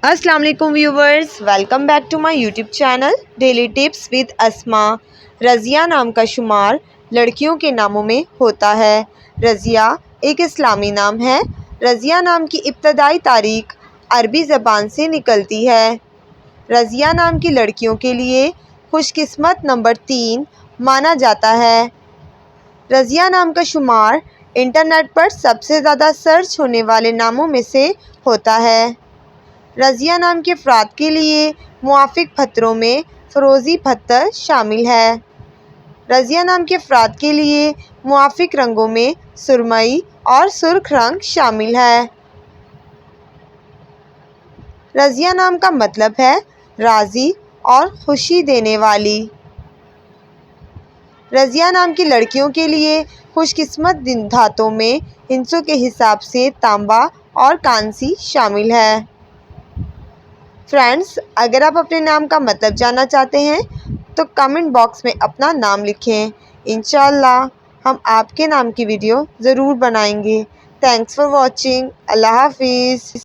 अस्सलाम वालेकुम viewers, welcome back to my YouTube channel daily tips with Asma. Razia नाम का शुमार लड़कियों के नामों में होता है। रज़िया एक इस्लामी नाम है। रज़िया नाम की इब्तदाई तारीख अरबी ज़बान से निकलती है। रज़िया नाम की लड़कियों के लिए खुशकिस्मत नंबर 3 माना जाता है। रज़िया नाम का शुमार इंटरनेट पर सबसे ज़्यादा सर्च होने वाले नामों में से होता है। रज़िया नाम के अफराद के लिए मुआफ़िक पत्थरों में फ़िरोज़ी पत्थर शामिल है। रज़िया नाम के अफराद के लिए मुआफ़िक रंगों में सुरमई और सुर्ख रंग शामिल है। रज़िया नाम का मतलब है राज़ी और खुशी देने वाली। रज़िया नाम की लड़कियों के लिए खुशकिस्मत दिन धातों में हिंसों के हिसाब से तांबा और कांसी शामिल है। फ्रेंड्स, अगर आप अपने नाम का मतलब जानना चाहते हैं तो कमेंट बॉक्स में अपना नाम लिखें। इंशाअल्लाह हम आपके नाम की वीडियो ज़रूर बनाएंगे। Thanks for watching. अल्लाह हाफिज़।